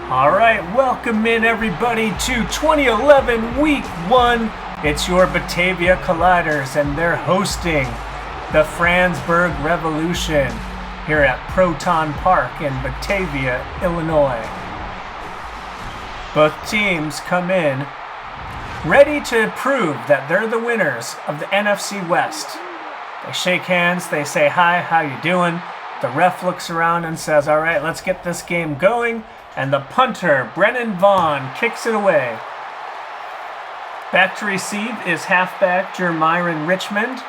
All right, welcome in everybody to 2011 Week 1. It's your Batavia Colliders, and they're hosting the Fransburg Revolution here at Proton Park in Batavia, Illinois. Both teams come in ready to prove that they're the winners of the NFC West. They shake hands, they say, "Hi, how you doing?" The ref looks around and says, "All right, let's get this game going." And the punter, Brennan Vaughn, kicks it away. Back to receive is halfback Jermiron Richmond.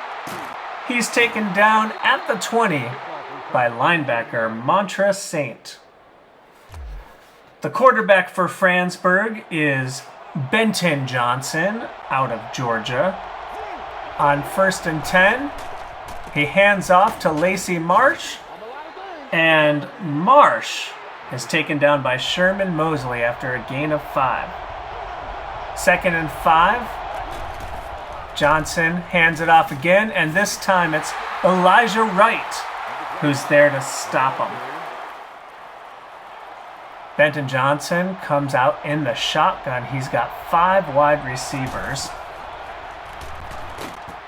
He's taken down at the 20 by linebacker Montra Saint. The quarterback for Fransburg is Benton Johnson out of Georgia. On 1st and 10, he hands off to Lacey Marsh, and Marsh is taken down by Sherman Mosley after a gain of 5. 2nd and 5. Johnson hands it off again, and this time it's Elijah Wright who's there to stop him. Benton Johnson comes out in the shotgun. He's got 5 wide receivers.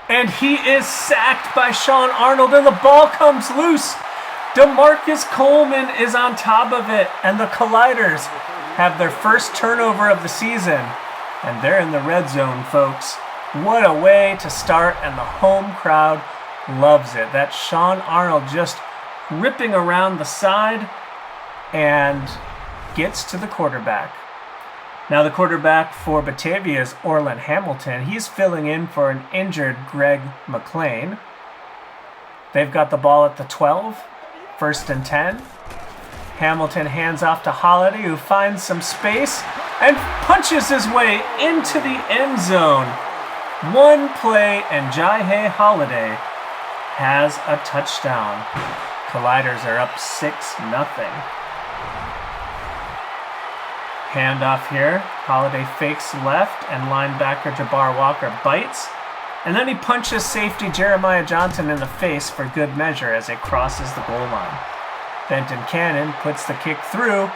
And he is sacked by Sean Arnold, and the ball comes loose. DeMarcus Coleman is on top of it, and the Colliders have their first turnover of the season. And they're in the red zone, folks. What a way to start, and the home crowd loves it. That's Sean Arnold just ripping around the side and gets to the quarterback. Now the quarterback for Batavia is Orland Hamilton. He's filling in for an injured Greg McLean. They've got the ball at the 12. 1st and 10. Hamilton hands off to Holiday, who finds some space and punches his way into the end zone. One play, and Jai Holiday has a touchdown. Colliders are up 6-0. Handoff here. Holiday fakes left, and linebacker Jabbar Walker bites. And then he punches safety Jeremiah Johnson in the face for good measure as it crosses the goal line. Benton Cannon puts the kick through,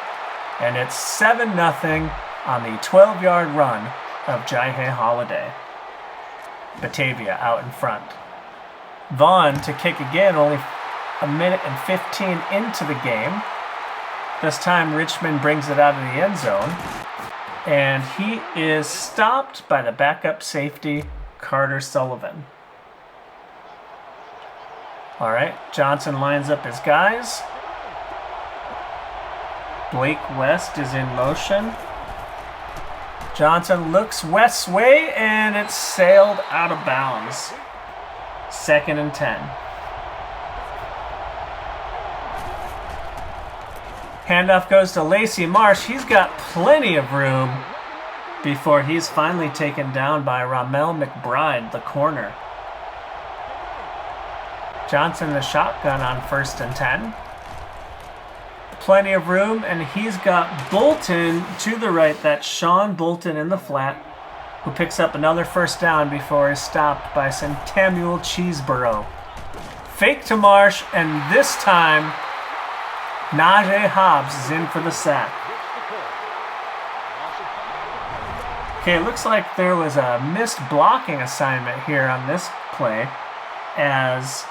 and it's 7-0 on the 12-yard run of Jai Holiday. Batavia out in front. Vaughn to kick again, only a minute and 15 into the game. This time Richmond brings it out of the end zone, and he is stopped by the backup safety Carter Sullivan. All right, Johnson lines up his guys. Blake West is in motion. Johnson looks West's way, and it's sailed out of bounds. 2nd and 10. Handoff goes to Lacey Marsh. He's got plenty of room before he's finally taken down by Ramel McBride, the corner. Johnson the shotgun on 1st and 10. Plenty of room, and he's got Bolton to the right. That's Sean Bolton in the flat, who picks up another 1st down before he's stopped by Centamule Cheeseborough. Fake to Marsh, and this time Najee Hobbs is in for the sack. Okay, it looks like there was a missed blocking assignment here on this play, as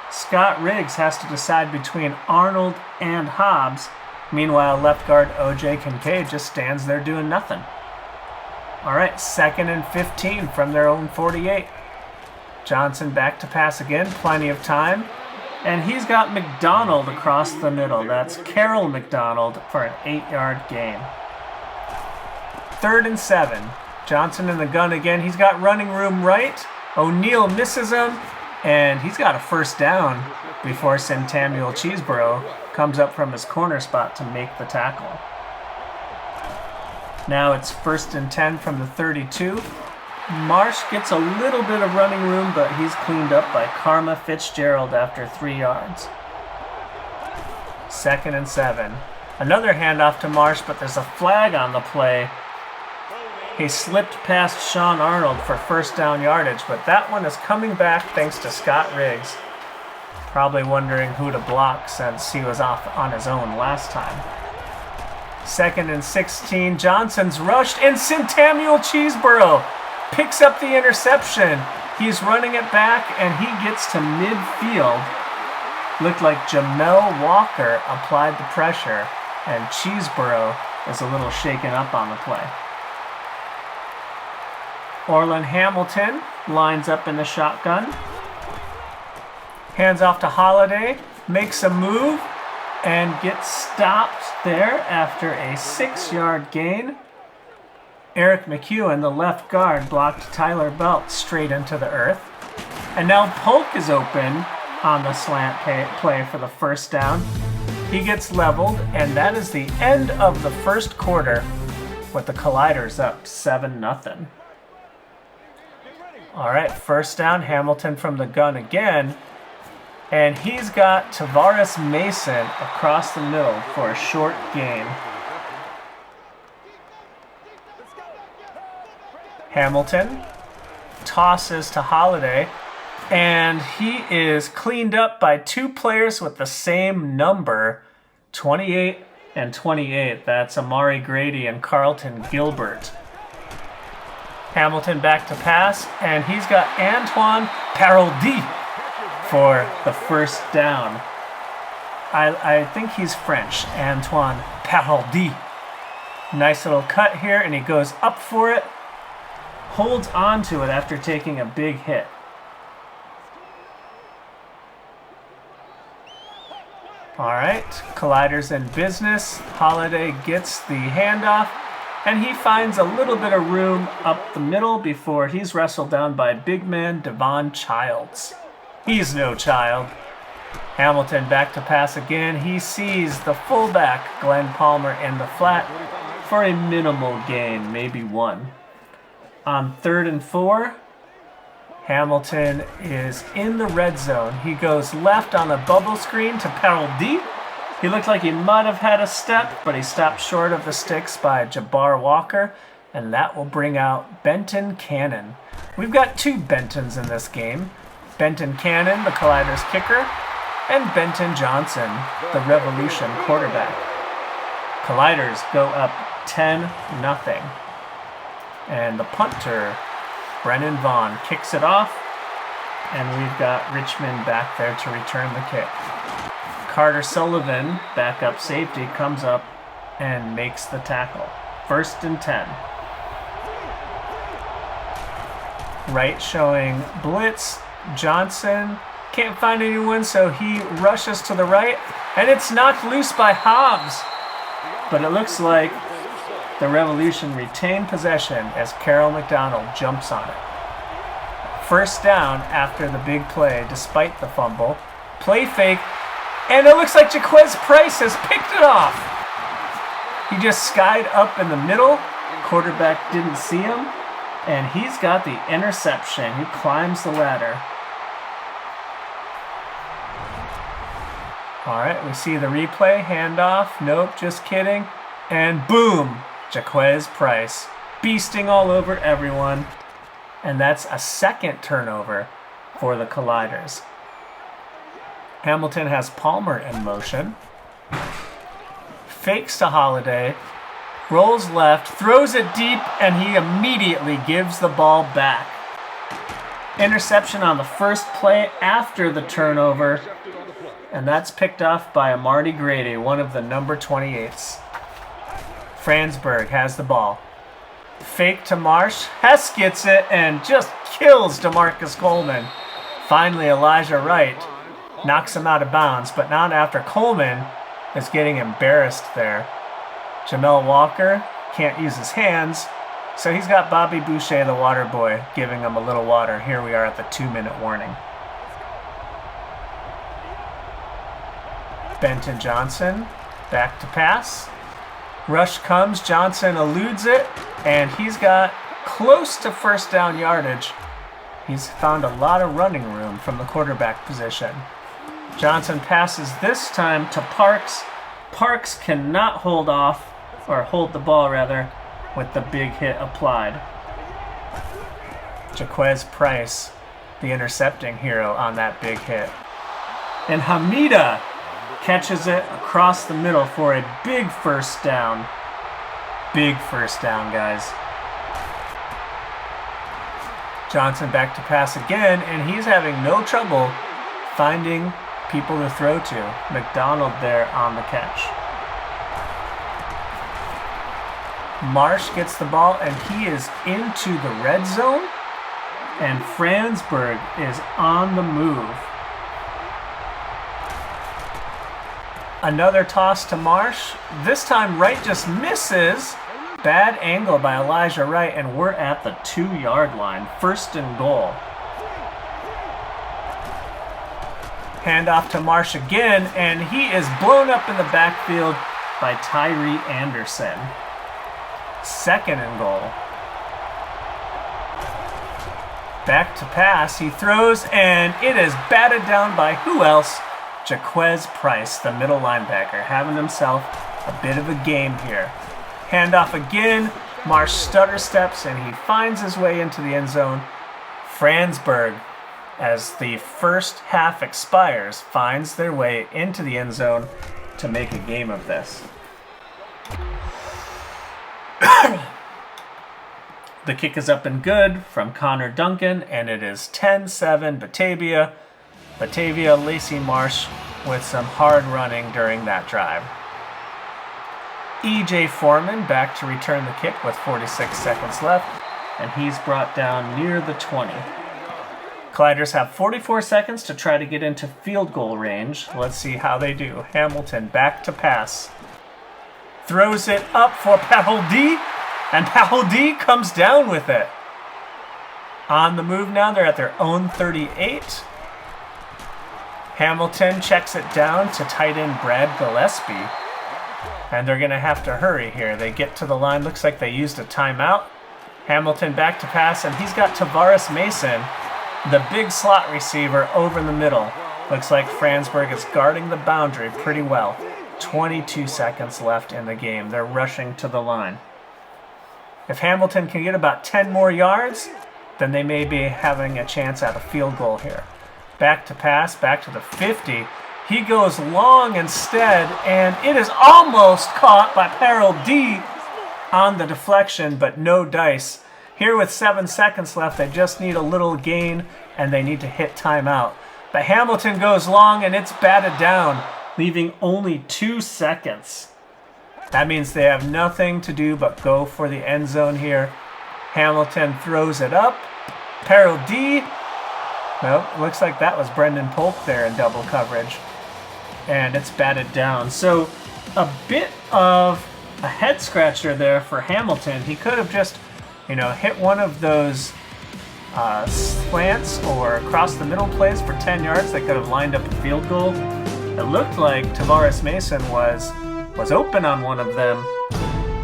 Scott Riggs has to decide between Arnold and Hobbs. Meanwhile, left guard O.J. Kincaid just stands there doing nothing. All right, 2nd and 15 from their own 48. Johnson back to pass again, plenty of time. And he's got McDonald across the middle. That's Carroll McDonald for an 8-yard gain. 3rd and 7. Johnson in the gun again. He's got running room right. O'Neal misses him, and he's got a 1st down before Centamule Cheeseborough comes up from his corner spot to make the tackle. Now it's 1st and 10 from the 32. Marsh gets a little bit of running room, but he's cleaned up by Karma Fitzgerald after 3 yards. 2nd and 7. Another handoff to Marsh, but there's a flag on the play. He slipped past Sean Arnold for 1st down yardage, but that one is coming back thanks to Scott Riggs. Probably wondering who to block since he was off on his own last time. 2nd and 16. Johnson's rushed, and Centennial Cheeseborough picks up the interception. He's running it back, and he gets to midfield. Looked like Jamel Walker applied the pressure, and Cheeseborough is a little shaken up on the play. Orland Hamilton lines up in the shotgun. Hands off to Holiday, makes a move, and gets stopped there after a 6-yard gain. Eric McEwen, the left guard, blocked Tyler Belt straight into the earth. And now Polk is open on the slant play for the first down. He gets leveled, and that is the end of the first quarter with the Colliders up 7-0. All right, first down, Hamilton from the gun again. And he's got Tavares Mason across the middle for a short gain. Hamilton tosses to Holiday, and he is cleaned up by 2 players with the same number, 28 and 28. That's Amari Grady and Carlton Gilbert. Hamilton back to pass, and he's got Antoine Paroldi for the first down. I think he's French, Antoine Paroldi. Nice little cut here, and he goes up for it, holds on to it after taking a big hit. All right, Colliders in business. Holiday gets the handoff, and he finds a little bit of room up the middle before he's wrestled down by big man Devon Childs. He's no child. Hamilton back to pass again. He sees the fullback, Glenn Palmer, in the flat for a minimal gain, maybe 1. On 3rd and 4, Hamilton is in the red zone. He goes left on the bubble screen to Paroldi. He looked like he might have had a step, but he stopped short of the sticks by Jabbar Walker, and that will bring out Benton Cannon. We've got 2 Bentons in this game. Benton Cannon, the Colliders kicker, and Benton Johnson, the Revolution quarterback. Colliders go up 10-0. And the punter, Brennan Vaughn, kicks it off, and we've got Richmond back there to return the kick. Carter Sullivan, backup safety, comes up and makes the tackle. 1st and 10. Right showing blitz. Johnson can't find anyone, so he rushes to the right, and it's knocked loose by Hobbs. But it looks like the Revolution retain possession as Carroll McDonald jumps on it. First down after the big play, despite the fumble. Play fake, and it looks like Jaquez Price has picked it off. He just skied up in the middle. Quarterback didn't see him, and he's got the interception. He climbs the ladder. All right, we see the replay, handoff, nope, just kidding, and boom, Jaquez Price, beasting all over everyone, and that's a 2nd turnover for the Colliders. Hamilton has Palmer in motion, fakes to Holiday, rolls left, throws it deep, and he immediately gives the ball back. Interception on the first play after the turnover, and that's picked off by Amari Grady, one of the number 28s. Fransburg has the ball. Fake to Marsh. Hess gets it and just kills DeMarcus Coleman. Finally, Elijah Wright knocks him out of bounds, but not after Coleman is getting embarrassed there. Jamel Walker can't use his hands, so he's got Bobby Boucher, the water boy, giving him a little water. Here we are at the 2-minute warning. Benton Johnson, back to pass. Rush comes, Johnson eludes it, and he's got close to first down yardage. He's found a lot of running room from the quarterback position. Johnson passes this time to Parks. Parks cannot hold the ball rather, with the big hit applied. Jaquez Price, the intercepting hero on that big hit. And Hamida catches it across the middle for a big first down. Big first down, guys. Johnson back to pass again, and he's having no trouble finding people to throw to. McDonald there on the catch. Marsh gets the ball, and he is into the red zone, and Fransburg is on the move. Another toss to Marsh. This time Wright just misses. Bad angle by Elijah Wright, and we're at the 2-yard line. 1st and goal. Handoff to Marsh again, and he is blown up in the backfield by Tyree Anderson. 2nd and goal. Back to pass. He throws, and it is batted down by who else? Jaquez Price, the middle linebacker, having himself a bit of a game here. Handoff again. Marsh stutter steps, and he finds his way into the end zone. Fransburg, as the first half expires, finds their way into the end zone to make a game of this. The kick is up and good from Connor Duncan, and it is 10-7 Batavia. Batavia, Lacey Marsh with some hard running during that drive. E.J. Foreman back to return the kick with 46 seconds left, and he's brought down near the 20. Colliders have 44 seconds to try to get into field goal range. Let's see how they do. Hamilton back to pass. Throws it up for Paholdi, and Paholdi comes down with it. On the move now, they're at their own 38. Hamilton checks it down to tight end Brad Gillespie. And they're going to have to hurry here. They get to the line. Looks like they used a timeout. Hamilton back to pass, and he's got Tavares Mason, the big slot receiver, over in the middle. Looks like Fransburg is guarding the boundary pretty well. 22 seconds left in the game. They're rushing to the line. If Hamilton can get about 10 more yards, then they may be having a chance at a field goal here. Back to pass, back to the 50. He goes long instead, and it is almost caught by Harold D on the deflection, but no dice. Here with 7 seconds left, they just need a little gain, and they need to hit timeout. But Hamilton goes long, and it's batted down, leaving only 2 seconds. That means they have nothing to do but go for the end zone here. Hamilton throws it up. Harold D. Nope, looks like that was Brendan Polk there in double coverage. And it's batted down. So a bit of a head scratcher there for Hamilton. He could have just, hit one of those slants or across the middle plays for 10 yards that could have lined up a field goal. It looked like Tavares Mason was open on one of them,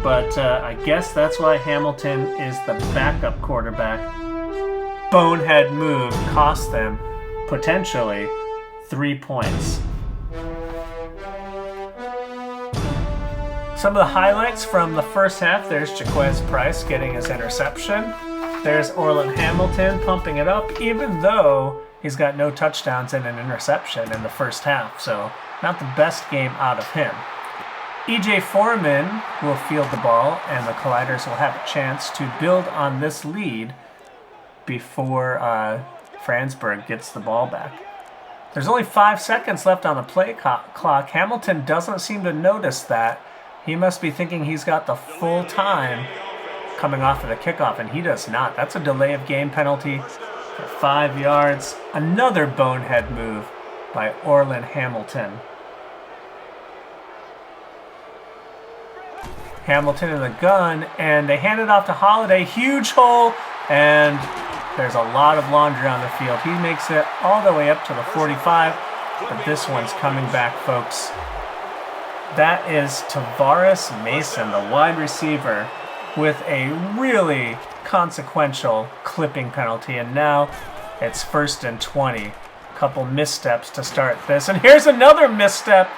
but I guess that's why Hamilton is the backup quarterback. Bonehead move cost them potentially 3 points. Some of the highlights from the first half, there's Jaquez Price getting his interception. There's Orland Hamilton pumping it up, even though he's got no touchdowns and an interception in the first half, so not the best game out of him. E.J. Foreman will field the ball, and the Colliders will have a chance to build on this lead before Fransburg gets the ball back. There's only 5 seconds left on the play clock. Hamilton doesn't seem to notice that. He must be thinking he's got the full time coming off of the kickoff, and he does not. That's a delay of game penalty for 5 yards. Another bonehead move by Orland Hamilton. Hamilton in the gun, and they hand it off to Holiday. Huge hole, and there's a lot of laundry on the field. He makes it all the way up to the 45, but this one's coming back, folks. That is Tavares Mason, the wide receiver, with a really consequential clipping penalty, and now it's 1st and 20. Couple missteps to start this, and here's another misstep.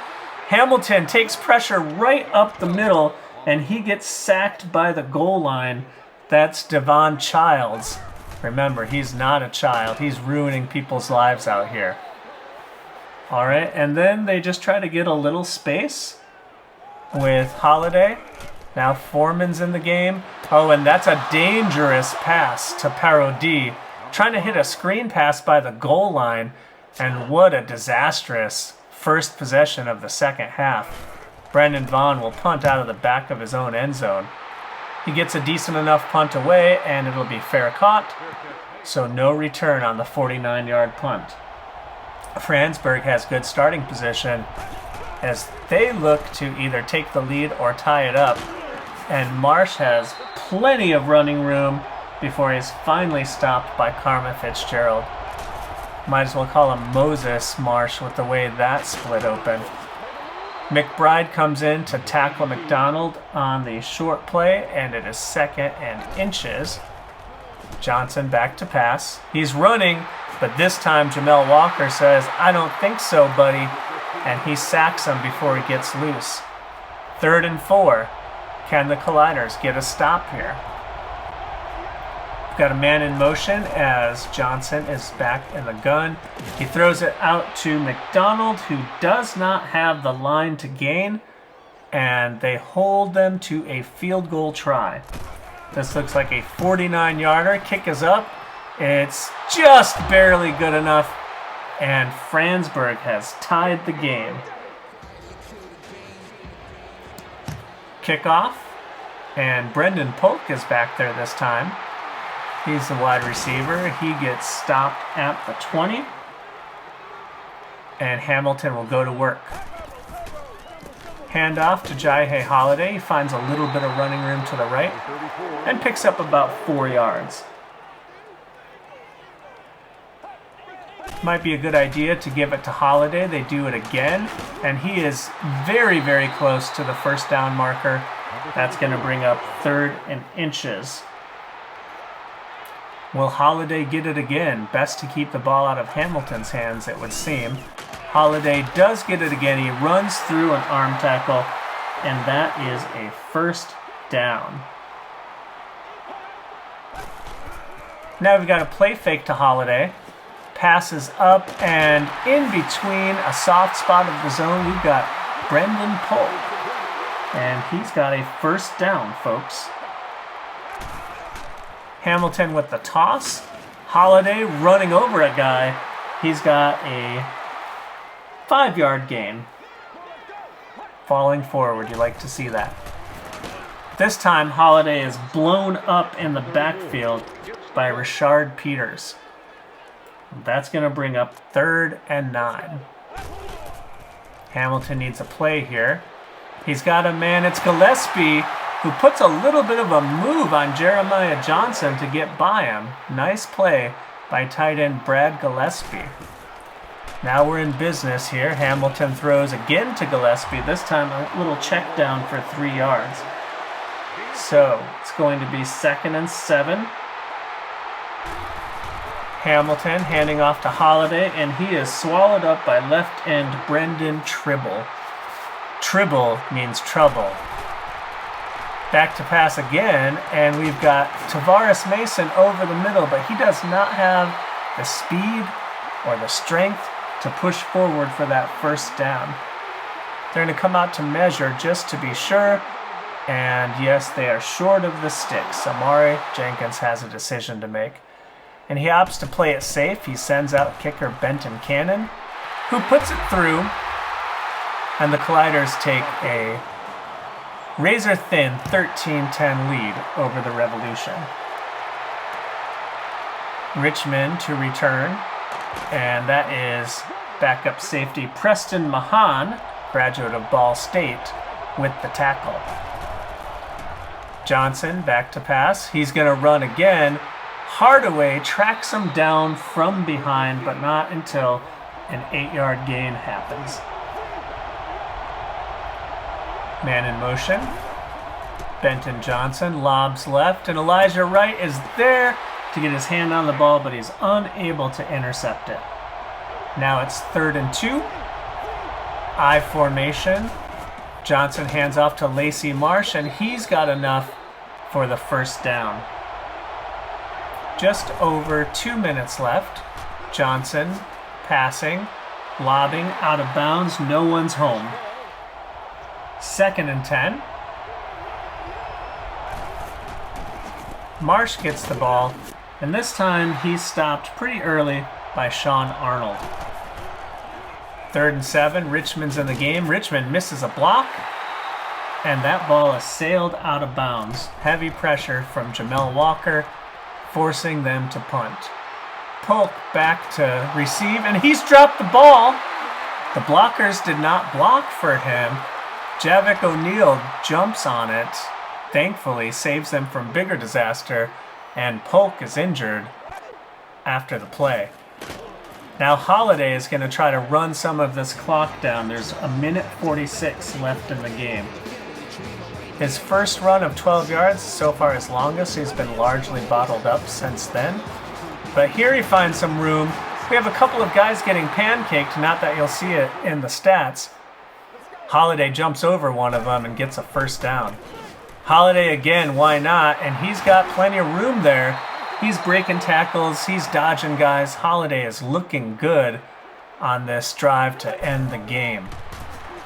Hamilton takes pressure right up the middle, and he gets sacked by the goal line. That's Devon Childs. Remember, he's not a child. He's ruining people's lives out here. All right, and then they just try to get a little space with Holiday. Now Foreman's in the game. Oh, and that's a dangerous pass to Parodi. Trying to hit a screen pass by the goal line. And what a disastrous first possession of the second half. Brendan Vaughn will punt out of the back of his own end zone. He gets a decent enough punt away, and it'll be fair caught. So no return on the 49-yard punt. Fransburg has good starting position as they look to either take the lead or tie it up. And Marsh has plenty of running room before he's finally stopped by Karma Fitzgerald. Might as well call him Moses Marsh with the way that split open. McBride comes in to tackle McDonald on the short play, and it is 2nd and inches. Johnson back to pass. He's running, but this time Jamel Walker says, "I don't think so, buddy," and he sacks him before he gets loose. 3rd and 4. Can the Colliders get a stop here? We've got a man in motion as Johnson is back in the gun. He throws it out to McDonald, who does not have the line to gain, and they hold them to a field goal try. This looks like a 49-yarder. Kick is up. It's just barely good enough, and Fransburg has tied the game. Kickoff, and Brendan Polk is back there this time. He's the wide receiver. He gets stopped at the 20, and Hamilton will go to work. Handoff to Jaihe Holiday. He finds a little bit of running room to the right and picks up about 4 yards. Might be a good idea to give it to Holiday. They do it again, and he is very, very close to the first down marker. That's going to bring up 3rd and inches. Will Holiday get it again? Best to keep the ball out of Hamilton's hands, it would seem. Holiday does get it again. He runs through an arm tackle, and that is a first down. Now we've got a play fake to Holiday. Passes up, and in between a soft spot of the zone, we've got Brendan Polk. And he's got a first down, folks. Hamilton with the toss. Holiday running over a guy. He's got a 5-yard gain. Falling forward, you like to see that. This time, Holiday is blown up in the backfield by Rashard Peters. That's going to bring up 3rd and 9. Hamilton needs a play here. He's got a man, it's Gillespie, who puts a little bit of a move on Jeremiah Johnson to get by him. Nice play by tight end Brad Gillespie. Now we're in business here. Hamilton throws again to Gillespie, this time a little check down for 3 yards. So it's going to be 2nd and 7. Hamilton handing off to Holiday, and he is swallowed up by left end Brendan Tribble. Tribble means trouble. Back to pass again, and we've got Tavares Mason over the middle, but he does not have the speed or the strength to push forward for that first down. They're going to come out to measure just to be sure, and yes, they are short of the sticks. Amari Jenkins has a decision to make. And he opts to play it safe. He sends out kicker Benton Cannon, who puts it through. And the Colliders take a razor-thin 13-10 lead over the Revolution. Richmond to return. And that is backup safety Preston Mahan, graduate of Ball State, with the tackle. Johnson back to pass. He's going to run again. Hardaway tracks him down from behind, but not until an 8-yard gain happens. Man in motion. Benton Johnson lobs left, and Elijah Wright is there to get his hand on the ball, but he's unable to intercept it. Now it's 3rd and 2. I formation. Johnson hands off to Lacey Marsh, and he's got enough for the first down. Just over 2 minutes left. Johnson passing. Lobbing out of bounds. No one's home. 2nd and 10. Marsh gets the ball, and this time he's stopped pretty early by Sean Arnold. 3rd and 7. Richmond's in the game. Richmond misses a block, and that ball is sailed out of bounds. Heavy pressure from Jamel Walker, forcing them to punt. Polk back to receive, and he's dropped the ball. The blockers did not block for him. Javik O'Neal jumps on it, thankfully saves them from bigger disaster, and Polk is injured after the play. Now Holiday is going to try to run some of this clock down. There's 1:46 left in the game. His first run of 12 yards so far his longest. He's been largely bottled up since then. But here he finds some room. We have a couple of guys getting pancaked, not that you'll see it in the stats. Holiday jumps over one of them and gets a first down. Holiday again, why not? And he's got plenty of room there. He's breaking tackles, he's dodging guys. Holiday is looking good on this drive to end the game.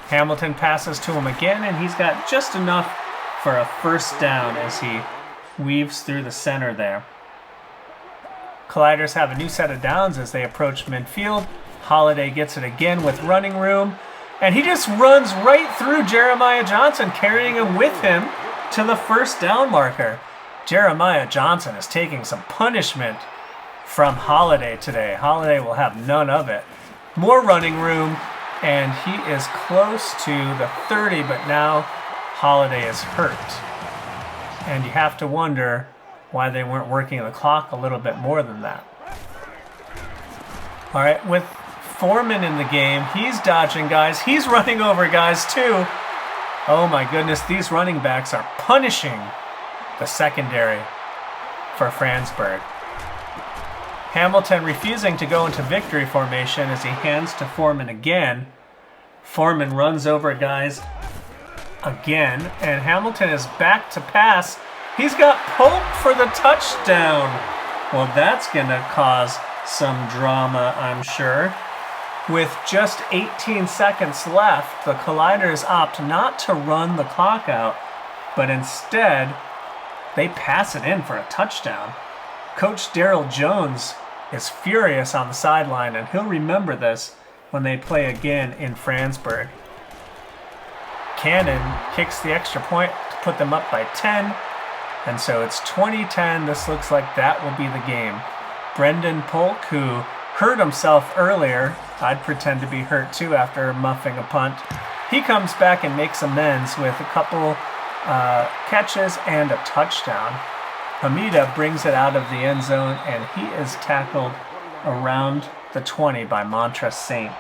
Hamilton passes to him again, and he's got just enough for a first down as he weaves through the center there. Colliders have a new set of downs as they approach midfield. Holiday gets it again with running room, and he just runs right through Jeremiah Johnson, carrying him with him to the first down marker. Jeremiah Johnson is taking some punishment from Holiday today. Holiday will have none of it. More running room, and he is close to the 30, but now Holiday is hurt. And you have to wonder why they weren't working the clock a little bit more than that. All right, with Foreman in the game, he's dodging guys. He's running over guys too. Oh my goodness, these running backs are punishing the secondary for Fransburg. Hamilton refusing to go into victory formation as he hands to Foreman again. Foreman runs over guys again, and Hamilton is back to pass. He's got Polk for the touchdown. Well, that's going to cause some drama, I'm sure. With just 18 seconds left, the Colliders opt not to run the clock out, but instead they pass it in for a touchdown. Coach Daryl Jones is furious on the sideline, and he'll remember this when they play again in Fransburg. Cannon kicks the extra point to put them up by 10, and so it's 20-10. This looks like that will be the game. Brendan Polk, who hurt himself earlier, I'd pretend to be hurt too after muffing a punt, he comes back and makes amends with a couple catches and a touchdown. Hamida brings it out of the end zone, and he is tackled around the 20 by Montre Saint.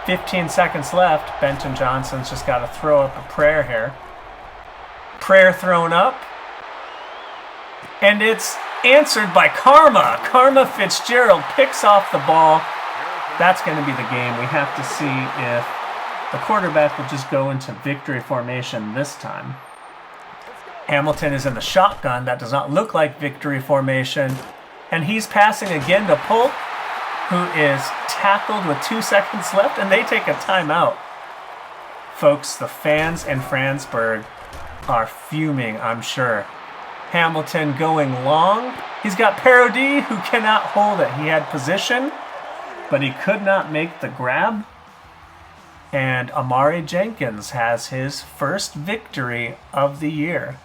15 seconds left. Benton Johnson's just got to throw up a prayer here. Prayer thrown up, and it's answered by Karma. Karma Fitzgerald picks off the ball. That's going to be the game. We have to see if the quarterback will just go into victory formation this time. Hamilton is in the shotgun. That does not look like victory formation. And he's passing again to Polk, who is tackled with 2 seconds left, and they take a timeout. Folks, the fans in Fransburg are fuming, I'm sure. Hamilton going long. He's got Parody, who cannot hold it. He had position, but he could not make the grab. And Amari Jenkins has his first victory of the year.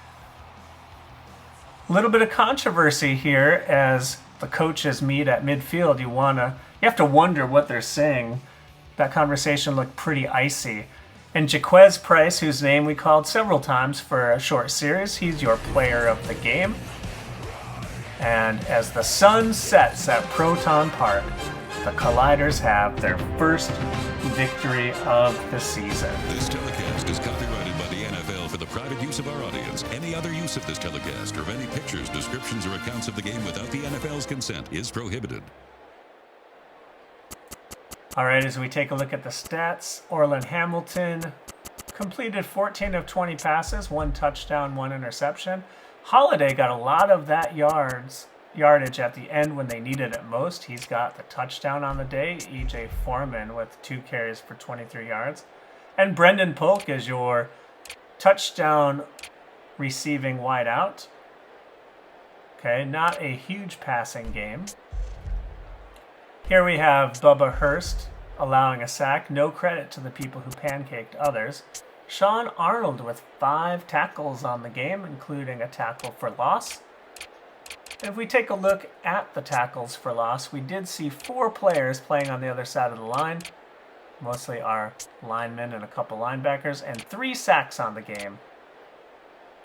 A little bit of controversy here as the coaches meet at midfield. You have to wonder what they're saying. That conversation looked pretty icy. And Jaquez Price, whose name we called several times for a short series, he's your player of the game. And as the sun sets at Proton Park, the Colliders have their first victory of the season. This telecast is copyrighted by the NFL for the private use of our audience. Any other use of this telecast or of any pictures, descriptions, or accounts of the game without the NFL's consent is prohibited. All right, as we take a look at the stats, Orland Hamilton completed 14 of 20 passes, 1 touchdown, 1 interception. Holiday got a lot of that yards yardage at the end when they needed it most. He's got the touchdown on the day. E.J. Foreman with 2 carries for 23 yards. And Brendan Polk is your touchdown receiving wideout. Okay, not a huge passing game. Here we have Bubba Hurst allowing a sack. No credit to the people who pancaked others. Sean Arnold with 5 tackles on the game, including a tackle for loss. If we take a look at the tackles for loss, we did see 4 players playing on the other side of the line, mostly our linemen and a couple linebackers, and 3 sacks on the game.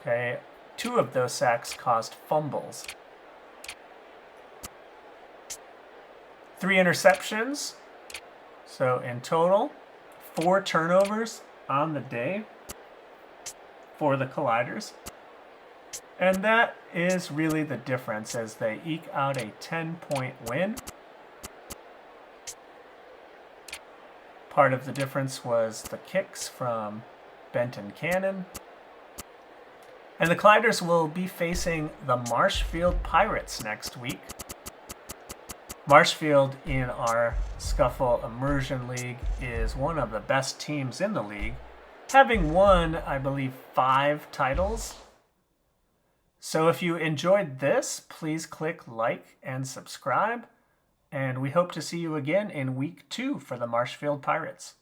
Okay, 2 of those sacks caused fumbles. 3 interceptions. So in total, 4 turnovers on the day for the Colliders. And that is really the difference as they eke out a 10-point win. Part of the difference was the kicks from Benton Cannon. And the Colliders will be facing the Marshfield Pirates next week. Marshfield in our Scuffle Immersion League is one of the best teams in the league, having won, I believe, 5 titles. So if you enjoyed this, please click like and subscribe, and we hope to see you again in week 2 for the Marshfield Pirates.